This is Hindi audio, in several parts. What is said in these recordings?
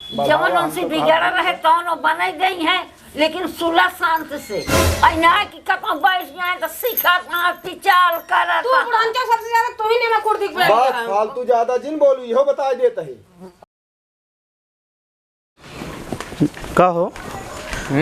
जवन उनसे बिगड़ रहे तौन बनाई गई है, लेकिन सुलह शांत से ना कि कपा बैठ जाए तो सीखा पिचाल कर तू पुरांचा सबसे ज्यादा तू ही ने मैं कुर्ती पे बस फालतू ज्यादा जिन बोलू इहो बता देता है। का हो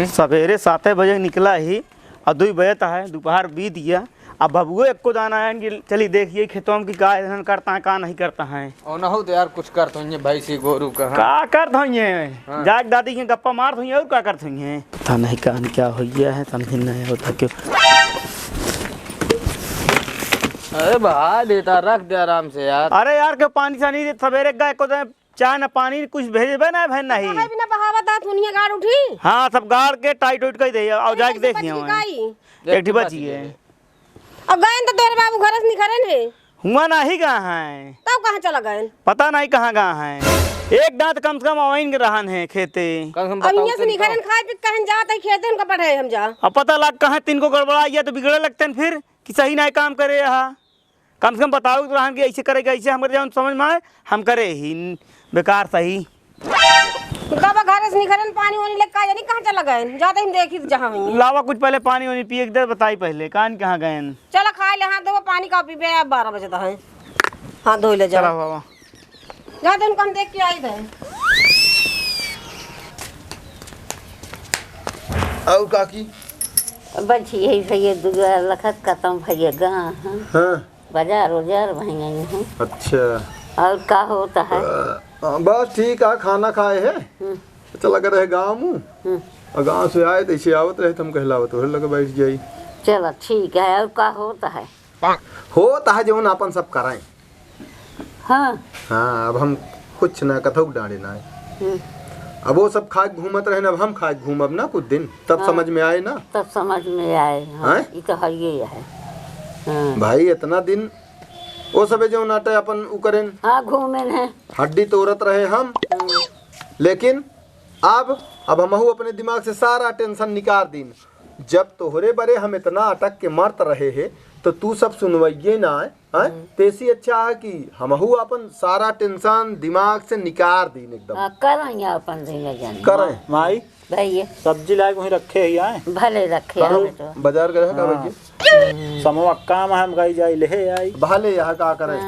सवेरे 7 बजे निकला ही और 2 बजे है, दोपहर बीत गया। अब बबुए एक को जाना है कि चली देखिए खेतों में की का धन करता है का नहीं करता है। और ना हो तो यार कुछ करते हैं भाई सी गोरू का का करते हैं जाग दादी के गप्पा मारते हैं और क्या करते हैं पता नहीं कान क्या हो गया है समझ नहीं होता क्यों। अरे बहा देता रख दे आराम से यार। अरे यार के पानी सा नहीं सवेरे गाय को चाय ना पानी कुछ भेजबे ना बहन नहीं बिना बहावत आ दुनिया गाड़ उठी। हाँ सब गाड़ के टाइट उइट कर दे और जाके देखिए एक बची है। अब गए तो तेरे बाबू घर से निकले ने हुआ नहीं कहाँ है तब कहाँ चला गए पता नहीं कहाँ है। एक दांत कम से कम अवाइन के रहन है खेते अब यहाँ से निकले खाए पी कहीं जाते खेते उनका पढ़े हम जा अब पता लग कहाँ 3 को गड़बड़ा गया तो बिगड़े लगते हैं फिर कि सही नहीं काम करे यहाँ कम से कम बताओ तो कि ऐसे करेगा ऐसे हमारे जब समझ में आए हम करे ही बेकार सही। कब घर से निकले पानी वानी लेकर यानी कहाँ चला गए जाते हम देखी जहाँ हुई लावा कुछ पहले पानी वानी पिए दे बताई पहले कान कहाँ गए चला खाए ले हाथ धो पानी का पी 12 बजे तक है हाथ धो ले चला बाबा जाते उनको हम देख के आई थे। और काकी बस यही भैया दुआ लखत खत्म भैया गाँव हाँ बाजार उजार वहीं गई हूँ। अच्छा और का होता है बस ठीक है खाना खाए है चला कर रहे गाँव में और गाँव से आए तो इसे आवत रहे तुम कहलावत हो लगे बैठ जाई। चलो ठीक है और का होता है होता है जो अपन सब कराएं। हाँ हाँ अब हम कुछ ना कथक डाले ना अब वो सब खाए घूमत रहे ना अब हम खाए घूमब ना कुछ दिन तब समझ में आए ना तब समझ में आए। हाँ ये तो है ही है। हाँ भाई इतना दिन वो सबे जो नाटे अपन उकरेन हाँ घूमे हैं हड्डी तोड़त रहे हम लेकिन अब हमहू अपने दिमाग से सारा टेंशन निकाल दीन। जब तोहरे बरे हम इतना अटक के मरत रहे हैं तो तू सब सुनवाइये ना है तेसी अच्छा है कि हमहू अपन सारा टेंशन दिमाग से निकाल दीन एकदम करेंगे अपन जाने करें। माई भैया सब्जी लायक वहीं रखे ही आए भले रखे तो बाजार गए का भैया समवा काम हम गई जाई ले आई भले यहाँ का करें।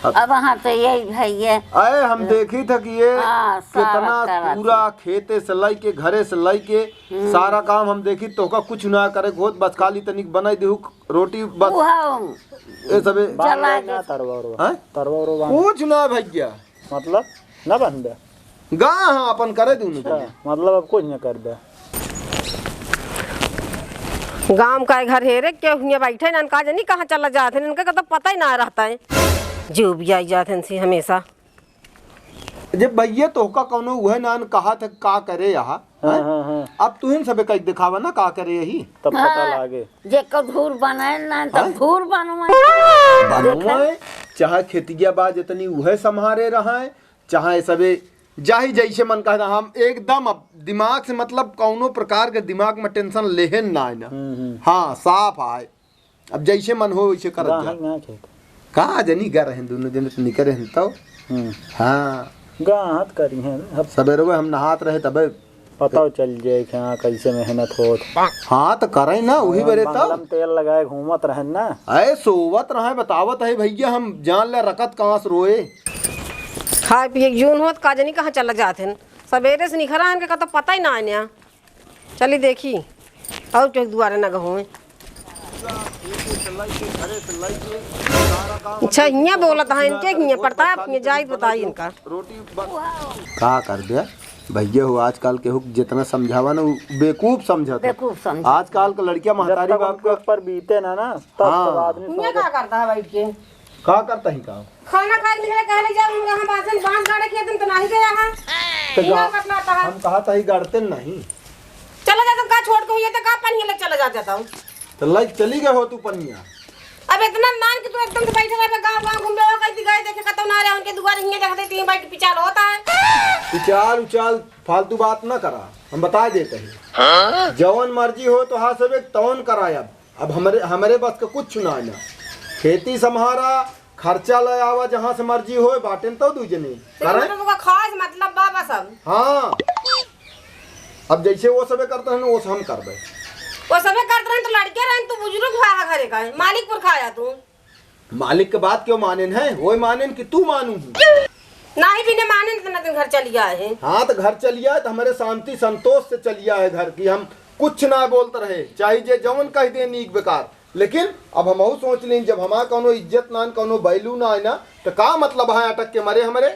अब वहाँ तो यही भैया अरे हम देखी था कि ये सारा कितना पूरा खेते से लाई के घरे से लाई के सारा काम हम देखी तो का कुछ ना करे बहुत बस खाली तनिक बनाई देहु रोटी बस ये सबे कुछ ना भैया मतलब न बन दे गा हाँ अपन करे दूँ मतलब अब कुछ न कर दे गांव का घर हेरे क्यों हुए बैठे ना का जानी कहाँ चला जाते हैं इनका तो पता ही ना रहता है जो भी आई जाते हैं हमेशा जब भैया तो का कौनो वह नान कहा था का करे यहाँ अब तू इन सबे कई दिखावा ना का करे यही तब पता लागे जे को धूर बनाए ना तब धूर बनवाए चाहे खेतिया बाज इतनी वह संभारे रहा है चाहे सबे जाही जैसे मन कहता हम एकदम अब दिमाग से मतलब कौनो प्रकार के दिमाग में टेंशन लेहन ना है ना हाँ साफ आए अब जैसे मन हो वैसे कर कहा जनी गा रहे दोनों जन तो निकले हैं तो हाँ गाहत करी हैं अब सवेरे हम नहात रहे तबे पता चल जाए कि हाँ कैसे मेहनत होत हाँ तो करे ना वही बरे तब तेल लगाए घूमत रहे ना अरे सोवत रहे बतावत है भैया हम जान ले रकत कहाँ से रोए खाए पिए जून होत का जानी कहाँ चला जाते हैं सवेरे से निखरा इनके का तो पता ही ना है चली देखी और चौक दुआरे ना गहूँ अच्छा हियाँ बोला था इनके हियाँ पड़ता है जाई बताई इनका रोटी का कर दिया भैया हो आजकल के हुक जितना समझावा ना बेकूफ समझा आजकल का लड़कियां महतारी बाप के ऊपर बीते ना तब आदमी क्या करता है बैठ के का करता ही काम खाना खाए निकले कहले जाओ हम बासन बांस गाड़े खेतन तो नहीं गया हां तो हम कहा था ही गाड़ते नहीं चला जा तो का छोड़ के हुई तो का पानी ले चला जाता हूं तो लाइक चली गए हो तू पनिया अब इतना नान कि तू एकदम से बैठे रहे गांव घूम रहे हो कहीं गए देखे खत्म ना रहे उनके दुआर हिंगे देखते तीन बैठ पिचाल होता है पिचाल उचाल फालतू बात ना करा हम बता देते हैं जवन मर्जी हो तो हाँ सब एक तवन कराए अब हमारे बस का कुछ ना खेती संभारा खर्चा ले आवा जहाँ से मर्जी होए बाटेन तो दू जने करे। तो खास मतलब बाबा सब हाँ अब जैसे वो सबे करते हैं ना वो हम करबे। वो सबे करते रहे तो लड़के रहे तू बुजुर्ग हुआ घरे का है मालिक पर खाया तू। मालिक के बात क्यों मानेन है वो मानेन कि तू मानू नहीं भी नहीं माने तो ना दिन घर चलिया है। हाँ तो घर चलिया तो हमारे शांति संतोष से चलिया है घर की हम कुछ ना बोलते रहे चाहे जे जवन कह दे नीक बेकार। लेकिन अब हम सोच लें जब हमारा कोनो इज्जत ना कोनो बैलू ना है ना तो का मतलब है अटक के मरे हमारे।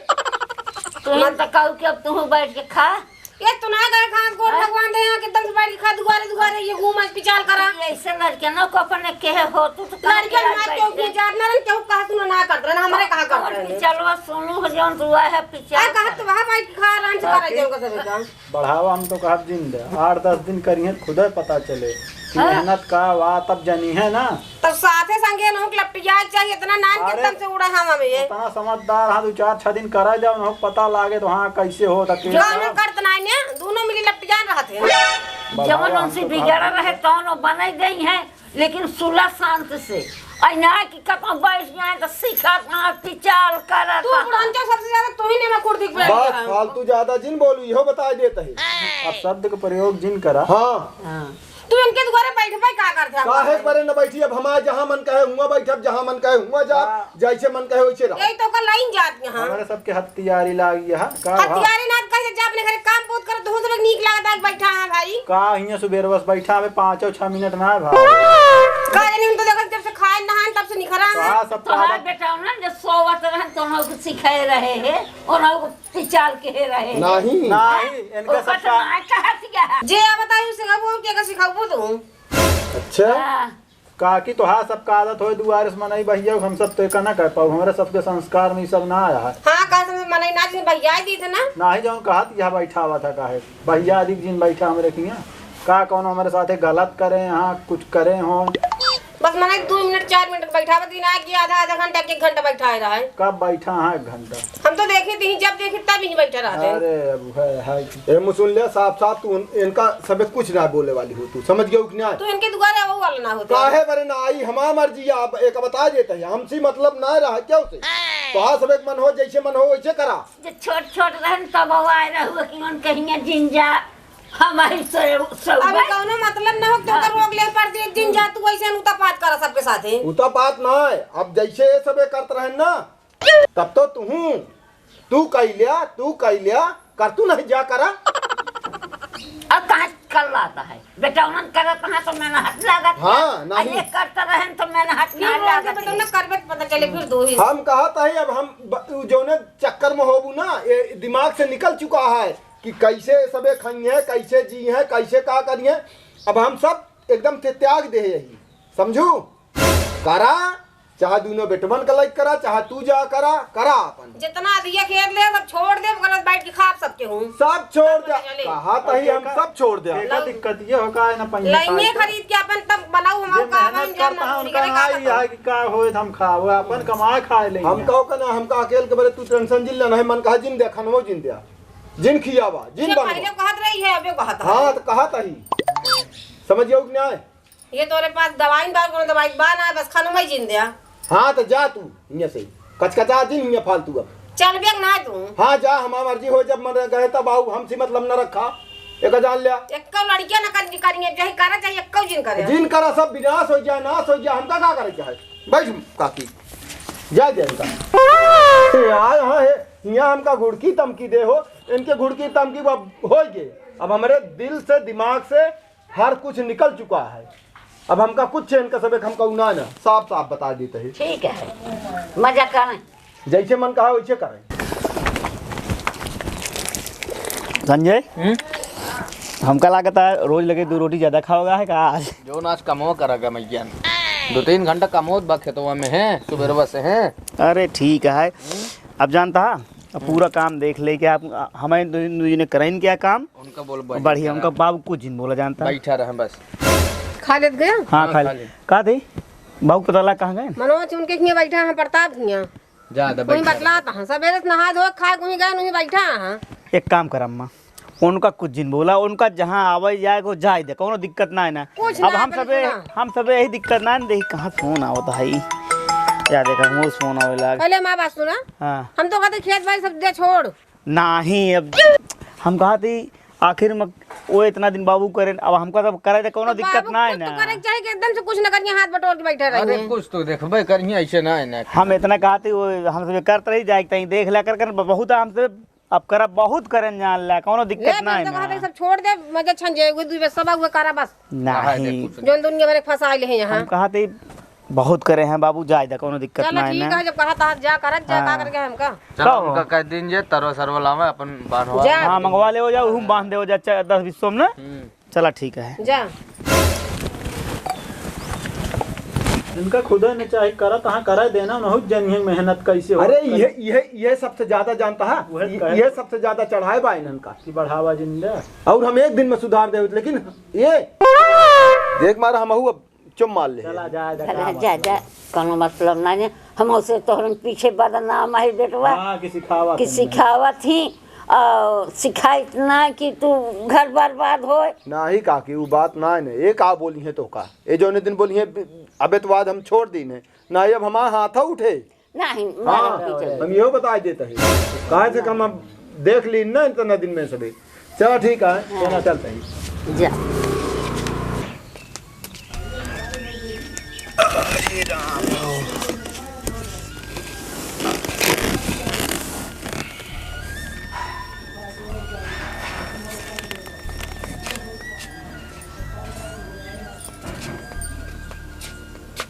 तुम तो कहू कि अब तुम बैठ के खा ये तू ना गए खान को भगवान दे यहाँ कितना बैठ के खा दुआरे दुआरे ये घूम पिचाल करा ऐसे लड़के ना को अपने कहे हो तू तो लड़के मार क्यों पिचाल ना रन क्यों कहा तू ना कर रहे हमारे कहा कर रहे चलो सुनो हो जौन दुआ है पिचाल कहा तू वहां बैठ खा आराम से करे देव का सब का बढ़ावा हम तो कहा दिन दे 8-10 दिन करिए खुद ही पता चले कि मेहनत का वा तब जानी है ना। तब साथे संगे लोग लपटिया चाहिए इतना नाम कितना से उड़ा हम ये इतना समझदार हाँ 2-4-6 दिन करा जाओ ना पता लागे तो हाँ कैसे हो तक गांव करत ना ने दोनों मिली लपटिया रहते जवन उनसे बिगड़ा रहे तौन बनाई गई है लेकिन सुलह शांत से ना कि कपा बैठ जाए तो सीखा ना पिचाल कर तू बुढ़ांचा सबसे ज्यादा तू ही ने मैं कुर्ती पे बस फालतू ज्यादा जिन बोलू इहो बता देता है। अब शब्द का प्रयोग जिन करा हाँ तू इनके दुआरे बैठ भाई का करता काहे पर न बैठी अब हमारा जहाँ मन कहे हुआ बैठब जहाँ मन कहे हुआ जा जैसे मन कहे वैसे रह। यही तो का लाइन जात यहां हमारे सबके हथियारी लागी है का हथियारे ना कैसे जा अपने घर काम पूत कर तो सब नीक लागता है बैठा है भाई का हिया सुबेर बस बैठा में 5-6 मिनट ना है भाई का नहीं हम तो देखत जब से खाए नहान तब से निखरा है का सब तोहरा बेटा ना जो सोवत रहे तो ना को सिखाए रहे है और ना को पिचाल के रहे नहीं नहीं इनका सब का जे आ बताई उसे का वो क्या सिखाबो तू अच्छा का की तो हाँ सबका आदत हो दुआरे से मनाई भैया हम सब तो ना कर पाओ हमारे सबके संस्कार में सब ना आया है। हां का समझ मने ना जिन भैया दी थे ना ही जाऊँ कहा यहाँ बैठा हुआ था काहे भैया अधिक जिन बैठा हम रखिए का कौन हमारे साथ गलत करें यहाँ कुछ करें हो बस मने 2 मिनट 4 मिनट बैठा बदी ना कि आधा घंटा 1 घंटा बैठा रहा है। कब बैठा है 1 घंटा हम तो देखे थे जब देखे तब ही बैठा रहते अरे अब है ए मुसुन ले साफ साफ तू इनका सबे कुछ ना बोले वाली हो तू समझ गयो कि ना तू इनके दुआरे वो वाला ना होता काहे बरे ना आई हमारा मर्जी आप एक बता देते हैं हमसे मतलब ना रहा क्यों से तो हाँ सब एक मन हो जैसे मन हो वैसे करा जो छोट छोट रहन तब आए रहुए कि उन कहीं जिंजा हमारी सब अभी कौनो मतलब ना हो तो कर रोक ले पर एक दिन जा तू ऐसे उतापात करा सबके साथ है उता बात ना है अब जैसे ये सबे करते रहे ना तब तो तू कह लिया कर तू नहीं जा करा अब कहाँ कर लाता है बेटा उन्होंने करता है तो मैंने हाथ लागत हाँ, नहीं। ये करता रहे तो मैंने हाथ फिर ना रोक लागत के तो ना करबे पता चले फिर दो ही हम कहा था अब हम जो ने चक्कर में होबू ना ये दिमाग से निकल चुका है कि कैसे सबे खाइए कैसे जी हैं कैसे का करिए। अब हम सब एकदम से त्याग दे यही समझू करा चाहे दोनों बेटवन का लाइक करा चाहे तू जा करा अपन जितना दिया खेत ले सब छोड़ दे गलत बैठ के खा सकते हूं सब छोड़ दे कहा था ही हम सब छोड़ दे। का दिक्कत ये हो का है ना पहिया लाइने खरीद के अपन तब बनाऊ हम का हम करता है उनका आई है कि का होए हम खाओ अपन कमाए खाए ले हम कहो का ना हमका अकेले के बारे तू टेंशन जिन लेना है मन कहा जिन देखा वो जिन दिया जिन खियावा जिन बन पहले कहत रही है अबे कहत हाँ तो कहा था ही समझ गयो कि नहीं ये तोरे पास दवाई बार कोनो दवाई बा ना बस खानो में जिन दिया हाँ तो जा तू यहाँ से कचकचा जिन यहाँ फालतू अब चल बेग ना तू हाँ जा हमारा मर्जी हो जब मन गए तब आओ हमसे मतलब न रखा एक जान लिया एक लड़कियां ना कर करेंगे चाहे करा चाहे एक जिन करे जिन करा सब विनाश हो जाए नाश हो जाए हमका क्या करे चाहे बैठ काकी जा जाएगा यार हाँ है यहाँ हमका घुड़की तमकी दे हो इनके घुड़की तमकी हो गए। अब हमारे दिल से दिमाग से हर कुछ निकल चुका है अब हमका कुछ इनका सब हमका उना ना साफ साफ बता देते हैं। ठीक है मजा करें जैसे मन कहा वैसे करें। संजय हमका लागत है रोज लगे 2 रोटी ज्यादा खाओगा है का आज जो नाच कमो करेगा मैया 2-3 घंटा कमोत बा खेतवा में है सुबह से है। अरे ठीक है अब जानता है अब पूरा काम देख ले कि आप हमें ने करें क्या काम उनका बोल बढ़िया उनका बाबू कुछ नहीं बोला जानता बैठा रहे बस खा लेत गया हाँ खा खा ले ले। का दे बाबू पता लगा कहाँ गए मनोज उनके हियां बैठा है प्रताप हियां ज्यादा कोई बैठा बतलाता है सवेरे से नहा धो खाए कोई गए नहीं बैठा है एक काम कर अम्मा उनका कुछ दिन बोला उनका जहाँ आवे जाए को जाए दे कोनो दिक्कत ना है ना कुछ अब ना हम अपन सबे सुना। हम सबे यही दिक्कत ना है देखी कहाँ फोन आवत है या देखा मुँह फोन आवे लाग। पहले माँ बात सुना, हाँ हम तो कहते खेत बाड़ी सब दे छोड़। नहीं अब हम कहा थी आखिर में वो इतना दिन बाबू करे, अब हमका सब करे तो कोनो दिक्कत बाबू ना है कुछ ना। तो करे चाहिए कि एकदम से कुछ न करिए हाथ बटोर के बैठे अरे रहिए। कुछ तो देखबे करिए, ऐसे ना है ना। हम इतना कहा थी वो हमसे करते रही जाए कहीं देख लिया कर बहुत हमसे अब करा बहुत करन जान ला, कोनो ले दिक्कत ना हम है तो कहते ना। सब छोड़ दे, मजे छन जाए दुई सब हुए करा बस। नहीं जोन दुनिया भर फंसा ले हैं यहाँ। हम कहा थी बहुत करे हैं बाबू, जाए दा कोनो दिक्कत चलो ना है ठीक ना। है, जब कहा था जा करत जा, का करके हमका चलो उनका कह दिन जे तरवा सरवा लावे अपन बांधवा। जा हाँ मंगवा ले हो जाओ, हम बांध दे हो जा 10-20 सौ में ना। चला ठीक है। जा। इनका खुदा ने चाहे करा तहाँ करा देना, बहुत जनिए मेहनत कैसे हो। अरे ये सबसे ज्यादा जानता है, वही कहे। ये सबसे ज्यादा चढ़ाए बा इनन का। कि बढ़ावा जिंदा। और हम एक दिन में सुधार दे, लेकिन ये देख मारा हम अब चुम मार ले। चला जाए चला जा जा, कोनो मतलब ना है। हम उसे तोहरन पीछे बदनाम है बेटवा हाँ कि सिखावा कि सिखावत ही और सिखा इतना कि तू घर बर्बाद हो। ना ही काकी वो बात ना है ने, ये का बोली है तो का ये जो ने दिन बोली है अबे तो बाद हम छोड़ दी ने ना, ये अब हमारा हाथ उठे। नहीं हाँ मारम पीछे हम यो बता देते हैं काहे से हम अब देख ली ना इतना दिन में सभी। चलो ठीक है, चला चलते हैं। जा।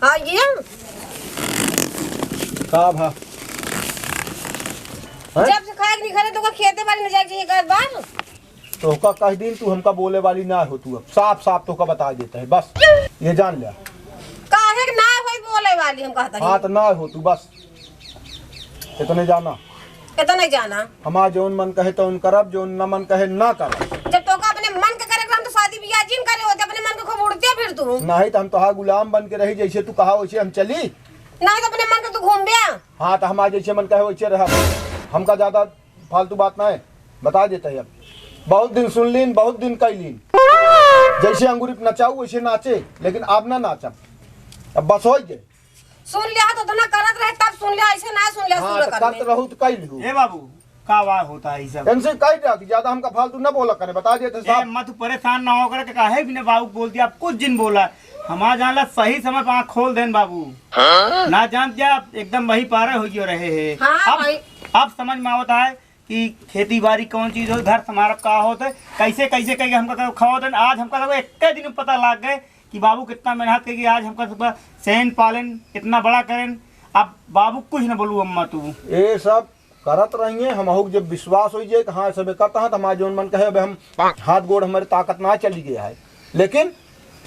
हाँ ये का भा जब से खाए नहीं खाने तो का खेते बारी न जाए चाहिए घर बार। तो का कह दिन तू हमका बोले वाली ना हो, तू अब साफ साफ तो का बता देता है बस, ये जान लिया। काहे कि ना होई बोले वाली हम कहता हाँ तो ना हो तू बस, इतने जाना। इतना नहीं जाना। हमारा जोन मन कहे तो उन करब, जोन न मन कहे ना करब। जब तो का अपने मन के करे हम तो शादी ब्याह जिन करे होते, अपने मन को खूब उड़ते फिर तू। नहीं तो हम तो गुलाम बन के रही, जैसे तू कहा वैसे हम चली। नहीं तो अपने मन के तू घूम गया। हाँ तो हमारा जैसे मन कहे वैसे रहा, हमका ज्यादा फालतू बात ना है, बता देते हैं। अब बहुत दिन सुन लीन, बहुत दिन कई लीन, जैसे अंगूरी पे नचाऊ वैसे नाचे, लेकिन अब ना नाचब, अब बस हो जाए। सुन लिया तो ना करत रहे तब सुन लिया, ऐसे ना सुन लिया हाँ सुन तो कर करते रहू तो कई लिहू। ए बाबू का वार होता है ये सब। इनसे कई रहा कि ज्यादा हमका फालतू न बोला करे, बता देते ए साहब। मत परेशान ना होकर के काहे बिना बाबू बोल दिया, आप कुछ दिन बोला हमारा जानला सही समय पर आँख खोल देन बाबू। ना जान क्या एकदम वही पारे हो गयो रहे है। हाँ भाई। अब समझ में आवता है कि खेती बाड़ी कौन चीज हो, घर समारा का होता है, कैसे कैसे कह हमका खावत है। आज हमका सब एक दिन में पता लग गए कि बाबू कितना मेहनत करके आज हमका सब सहन पालन कितना बड़ा करें। अब बाबू कुछ न बोलू अम्मा तू। ये सब करत रहिए, हम जब विश्वास हो जाए कि हाँ सब करता है तो हमारा जोन मन कहे अब हम हाथ गोड़ हमारे ताकत ना चली गया है, लेकिन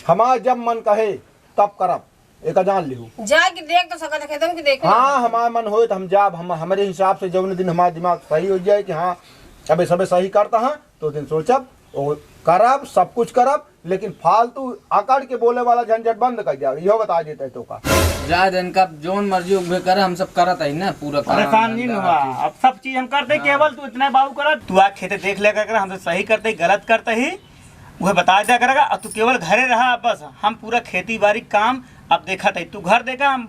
हमारा जब मन कहे तब करब, एक जान लिहू। जाए कि देख तो सकत है एकदम कि देख। हाँ हमारा मन हो तो हम जाब, हम हमारे हिसाब से जब दिन हमारा दिमाग सही हो जाए कि हाँ अबे सबे सही करता है तो दिन सोचब और करब, सब कुछ करब, लेकिन फालतू आकड़ के बोले वाला झंझट बंद कर जाओ, यो बता देते है तो का। जा दिन का जोन मर्जी उबे करे, हम सब करत है ना पूरा काम परेशान नहीं हुआ, अब सब चीज हम करते केवल तू इतना बाबू करा, तू आ खेते देख लिया कर हमसे सही करते गलत करते ही वह बता दिया करेगा। अब तू केवल घरे रहा, बस हम पूरा खेती बाड़ी काम अब देखा था, तू घर देखा हम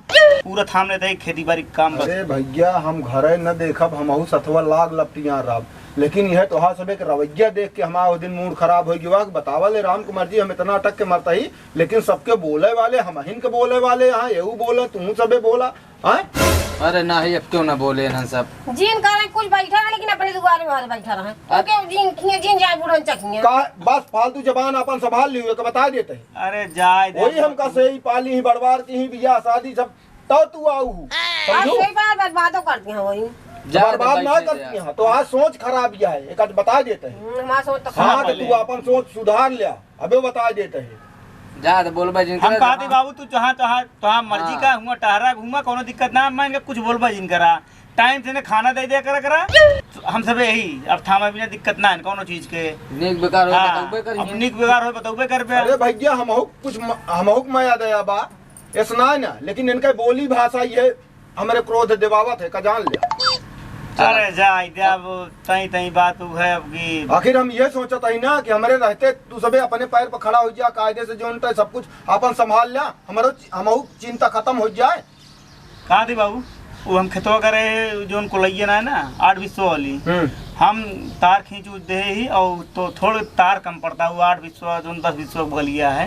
पूरा थाम लेते है खेती बाड़ी काम बस। अरे भैया हम घरे न देखब, हम सतवा लाग लपटियां रब, लेकिन यह तो हाँ सब एक रवैया देख के हमारा दिन मूड खराब हो गया। बतावल राम कुमार जी हम इतना अटक के मरता ही, लेकिन सबके बोले वाले हम हिन के बोले वाले, हाँ यू बोला तू सबे बोला। हाँ अरे ना ही अब क्यों ना बोले ना सब जिन करे कुछ बैठा है, लेकिन अपने दुआर में बाहर बैठा रहा ओके जिन खिए जिन जाए बुढ़न चखिए का बस फालतू जबान अपन संभाल लियो के बता देते हैं। अरे जाए वही हमका से ही पाली ही बड़वार की ही बियाह शादी सब तो तू आऊ आज समझो, कोई बार बर्बादो करती हैं वही। बर्बाद ना करती हैं तो आज सोच खराब यह है, एक बता देते हैं। हमारा सोच तो हाँ तो तू अपन सोच सुधार लिया, अबे बता देते हैं। जा तो बोलबा जिन हम कहते बाबू तू जहाँ तहाँ मर्जी का हुआ टहरा घूमा कोनो दिक्कत ना, मान के कुछ बोलबा जिन करा टाइम से खाना दे दिया करा हम सब यही अब थामा बिना दिक्कत ना है कोनो चीज के। नेक बेकार हो हाँ, बताऊबे अब करिए निक बेकार हो बताऊबे कर पे। अरे भैया हम कुछ मैं याद आया बा ऐसा ना, लेकिन इनका बोली भाषा ये हमारे क्रोध दिवावत है का जान लिया। अरे जाए अब तई तई बात है अब की। आखिर हम ये सोचता ही ना कि हमारे रहते तू सबे अपने पैर पर खड़ा हो जा, कायदे से जो उनका सब कुछ अपन संभाल लिया, हमारो चिंता खत्म हो जाए। कहा थी बाबू वो हम खेतवा करे जो उनको लइए ना है ना 8-20 वाली हम तार खींच उच दे ही और तो थोड़े तार कम पड़ता है वो 8-20 जो 10-20 बलिया है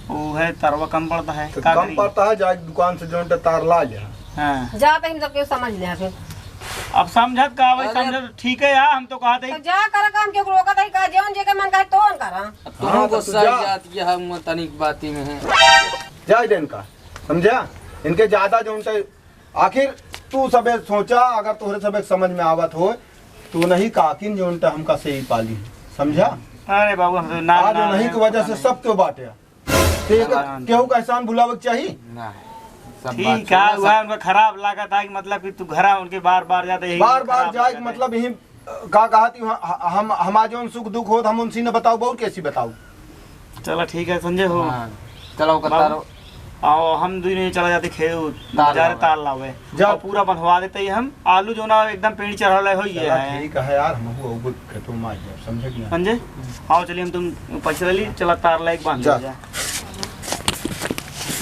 वो है तारवा कम पड़ता है तो का कम करी? पड़ता है जाए दुकान से जो तार ला जा। हाँ जाते ही सब क्यों समझ ले फिर अब समझत का भाई समझत ठीक है यार हम तो कहा थे तो जा कर काम क्यों रोका था का जौन जे के मन का तो करा तुम हाँ, गुस्सा तो आ जा। जाती है हम तनिक बाती में है। जाए देन का समझा इनके ज्यादा जो उनसे आखिर तू सबे सोचा अगर तोहरे सबे समझ में आवत हो तो नहीं काकिन जो उनटा हमका से ही पाली समझा। अरे बाबू हम तो ना आज नहीं की वजह से सब क्यों बांटे केहू का एहसान भुलावे के चाहिए। ना सब बात ठीक है वह उनका खराब लगा था कि मतलब कि तू घर उनके बार बार जाते यही बार बार खराब जाए लगा मतलब यही का कहा थी हम हमारा जो सुख दुख हो हम उनसी ने बताओ बहुत कैसी बताओ। था। चलो ठीक है संजय हो हाँ, चलो कतारो आओ हम दुई नहीं चला जाते खेत तार बाजार लावे। तार लावे जा। और पूरा बनवा देते ही हम आलू जो ना एकदम पेड़ चढ़ा हो ये चला है ठीक है यार हम खेतों में आ जाए समझे कि नहीं? संजय आओ चलिए हम तुम पैसे ले ली चला तार लाइक बांध जा। जा